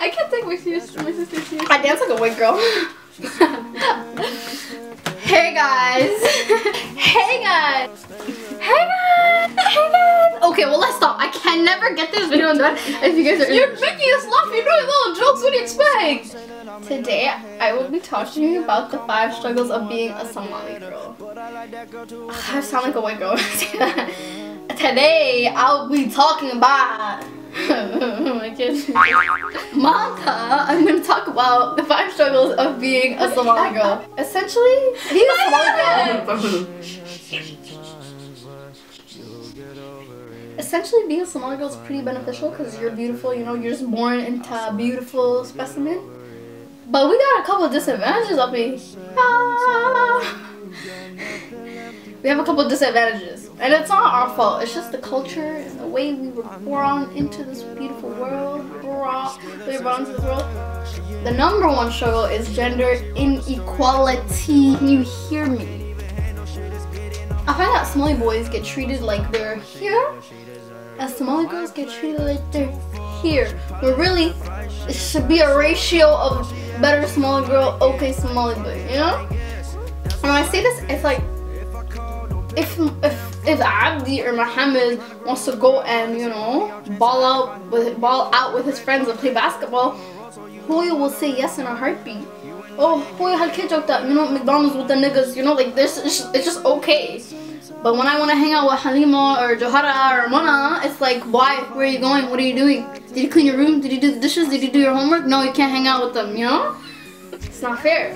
I can't take my sister seriously. I dance like a white girl. Hey guys. Hey guys. Hey guys. Hey guys. Okay, well let's stop. I can never get this video done if you guys are. You're making us laugh. You're doing little jokes. What do you expect? Today I will be talking to you about the 5 struggles of being a Somali girl. I sound like a white girl. Today I'll be talking about Manta. I'm going to talk about the 5 struggles of being a Somali girl. Essentially, being a Somali girl. Essentially, being a Somali girl is pretty beneficial because you're beautiful. You know, you're just born into a beautiful specimen. But we got a couple of disadvantages up here. We have a couple of disadvantages. And it's not our fault. It's just the culture and the way we were born into this beautiful world. The number 1 struggle is gender inequality. Can you hear me? I find that Somali boys get treated like they're here, and Somali girls get treated like they're here. But really, it should be a ratio of better Somali girl, okay Somali boy, you know? And when I say this, it's like, if Abdi or Mohammed wants to go and, you know, ball out with his friends and play basketball, Hoya will say yes in a heartbeat. Oh, Hoya had kid joke that, you know, McDonald's with the niggas, you know, like this, it's just okay. But when I want to hang out with Halima or Johara or Mona, it's like, why? Where are you going? What are you doing? Did you clean your room? Did you do the dishes? Did you do your homework? No, you can't hang out with them, you know? It's not fair.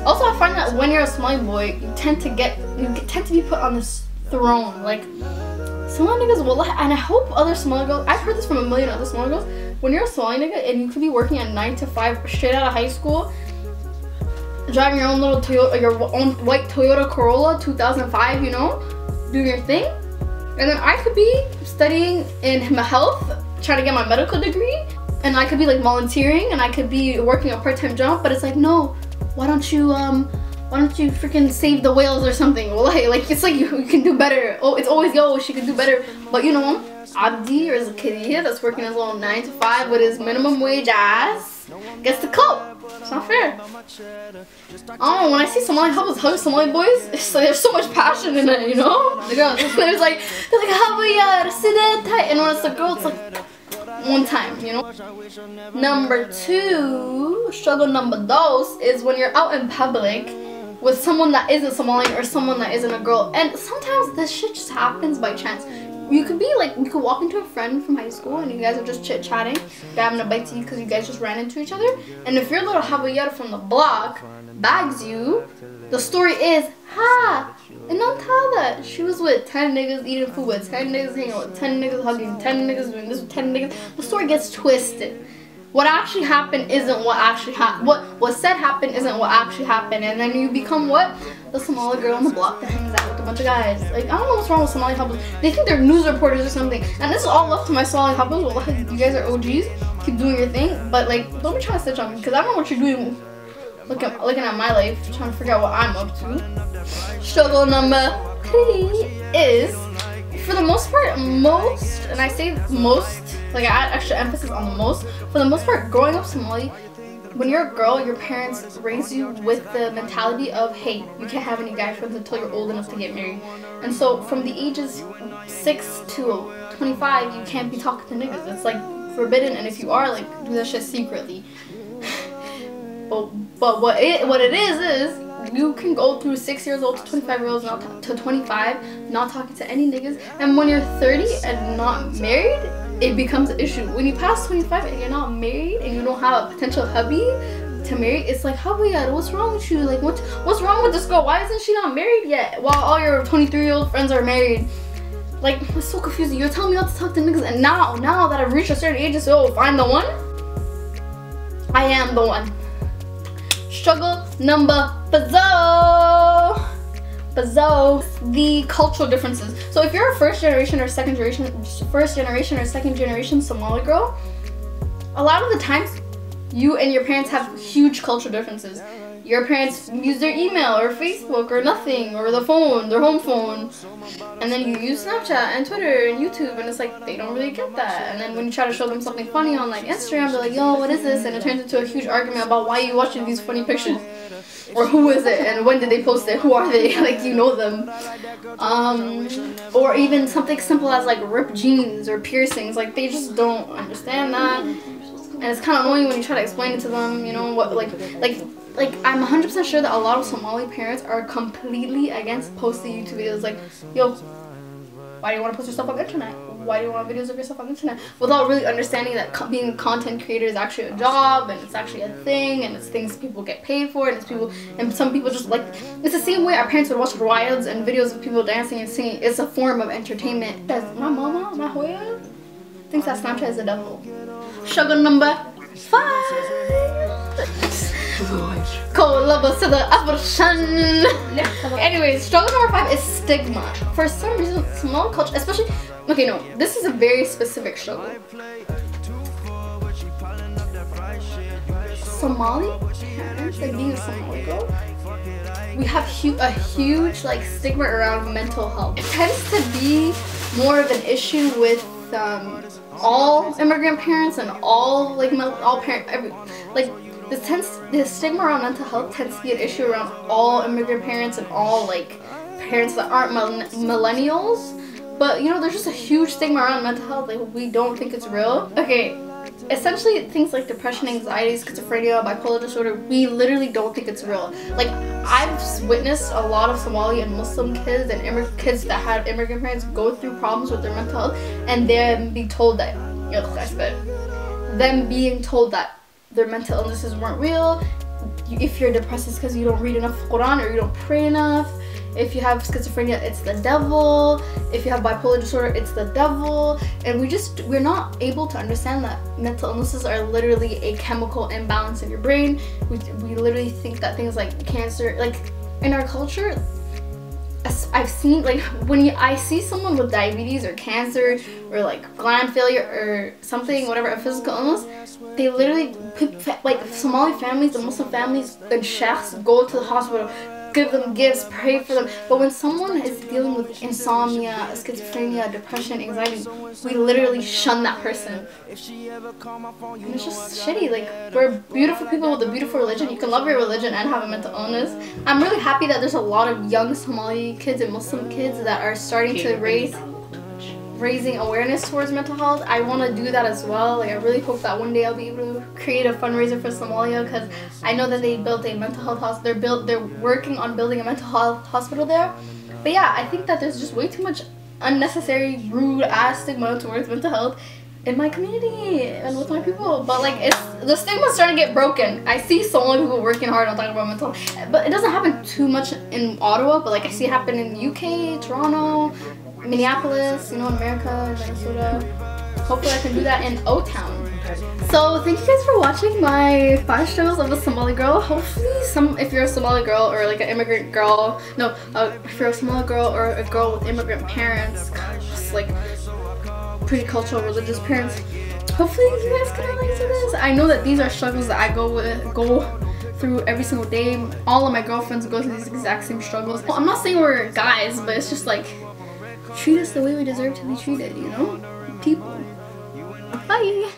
Also, I find that when you're a Somali boy, you tend to be put on this throne. Like, Somali niggas will, and I hope other Somali girls, I've heard this from a million other Somali girls, when you're a Somali nigga and you could be working at 9 to 5 straight out of high school, driving your own little Toyota, your own white Toyota Corolla 2005, you know, doing your thing, and then I could be studying in health, trying to get my medical degree, and I could be like volunteering, and I could be working a part-time job, but it's like, no, why don't you freaking save the whales or something? Well, like it's like you can do better. Oh, it's always, yo, she can do better. But you know, Abdi or Zakaria that's working his little 9 to 5 with his minimum wage ass gets the coat. It's not fair. Oh, when I see Somali couples hug Somali boys, it's like there's so much passion in it, you know? They're like, Habaya, sit tight, and when it's a girl, it's like one time, you know? Number 2, struggle number 2 is when you're out in public with someone that isn't Somali or someone that isn't a girl, and sometimes this shit just happens by chance. You could walk into a friend from high school and you guys are just chit-chatting, grabbing a bite to eat because you guys just ran into each other, and if your little Habayara from the block bags you, the story is, and don't tell that she was with 10 niggas eating food with 10 niggas hanging with 10 niggas hugging, 10 niggas doing this with 10 niggas. The story gets twisted. What actually happened isn't what actually happened. What said happened isn't what actually happened, and then you become what? The Somali girl on the block that hangs out with a bunch of guys. Like, I don't know what's wrong with Somali couples. They think they're news reporters or something. And this is all love to my Somali couples. Well, you guys are OGs. Keep doing your thing, but like, don't be trying to stitch on me because I don't know what you're doing. Looking at my life, trying to figure out what I'm up to. Struggle number 3 is, for the most part, and I say most, like I add extra emphasis on the most. For the most part, growing up Somali, when you're a girl, your parents raise you with the mentality of, hey, you can't have any guy friends until you're old enough to get married. And so from the ages 6 to 25, you can't be talking to niggas. It's like forbidden, and if you are, like, do that shit secretly. But what it is you can go through 6 years old to 25 years old to 25 not talking to any niggas, and when you're 30 and not married, it becomes an issue. When you pass 25 and you're not married and you don't have a potential hubby to marry, it's like, Habaya, what's wrong with you? Like, what's wrong with this girl? Why isn't she not married yet? While all your 23-year-old friends are married. Like, it's so confusing. You're telling me not to talk to niggas, and now that I've reached a certain age, it's, oh, find the one. I am the one. Struggle number 4, the cultural differences. So if you're a first generation or second generation Somali girl, a lot of the times you and your parents have huge cultural differences. your parents use their email or Facebook or nothing, or the phone, their home phone, and then you use Snapchat and Twitter and YouTube, and it's like they don't really get that. And then when you try to show them something funny on like Instagram, they're like, yo, what is this? And it turns into a huge argument about why you watching these funny pictures, or who is it, and when did they post it, who are they, like you know them. Or even something simple as like ripped jeans or piercings, like they just don't understand that. And it's kind of annoying when you try to explain it to them, you know, what like I'm 100% sure that a lot of Somali parents are completely against posting YouTube videos like, yo, why do you want to post your stuff on the internet? Why do you want videos of yourself on the internet? Without really understanding that being a content creator is actually a job, and it's actually a thing, and it's things people get paid for, and it's people, and some people just like, it's the same way our parents would watch rides and videos of people dancing and singing. It's a form of entertainment. My mama, my hoya, thinks that Snapchat is the devil. Struggle number 5. Anyways, struggle number 5 is stigma. For some reason, Somali culture, especially, okay, no, this is a very specific struggle. Somali parents, like being a Somali girl, we have a huge like stigma around mental health. It tends to be more of an issue with all immigrant parents and all like the stigma around mental health tends to be an issue around all immigrant parents and all like parents that aren't millennials. But you know, there's just a huge stigma around mental health. Like, we don't think it's real. Okay, essentially things like depression, anxiety, schizophrenia, bipolar disorder, we literally don't think it's real. Like, I've witnessed a lot of Somali and Muslim kids and kids that had immigrant parents go through problems with their mental health, and them being told that their mental illnesses weren't real. If you're depressed, it's because you don't read enough Quran or you don't pray enough. If you have schizophrenia, it's the devil. If you have bipolar disorder, it's the devil. And we're not able to understand that mental illnesses are literally a chemical imbalance in your brain. We literally think that things like cancer, like in our culture, I've seen, like, when I see someone with diabetes or cancer or like gland failure or something, whatever, a physical illness, they literally, like Somali families and Muslim families and sheikhs go to the hospital, give them gifts, pray for them. But when someone is dealing with insomnia, schizophrenia, depression, anxiety, we literally shun that person. And it's just shitty. Like, we're beautiful people with a beautiful religion. You can love your religion and have a mental illness. I'm really happy that there's a lot of young Somali kids and Muslim kids that are starting to raising awareness towards mental health. I want to do that as well. Like, I really hope that one day I'll be able to create a fundraiser for Somalia, because I know that they built a mental health hospital. They're working on building a mental health hospital there. But yeah, I think that there's just way too much unnecessary rude ass stigma towards mental health in my community and with my people. But like, the stigma's starting to get broken. I see so many people working hard on talking about mental health, but it doesn't happen too much in Ottawa. But like, I see it happen in the UK, Toronto, Minneapolis, you know, in America, Minnesota. Hopefully I can do that in O-Town. So thank you guys for watching my 5 struggles of a Somali girl. Hopefully if you're a Somali girl or like an immigrant girl, if you're a Somali girl or a girl with immigrant parents, just like pretty cultural, religious parents, hopefully you guys can relate to this. I know that these are struggles that I go through every single day. All of my girlfriends go through these exact same struggles. Well, I'm not saying we're guys, but it's just like, treat us the way we deserve to be treated, you know? People. Bye!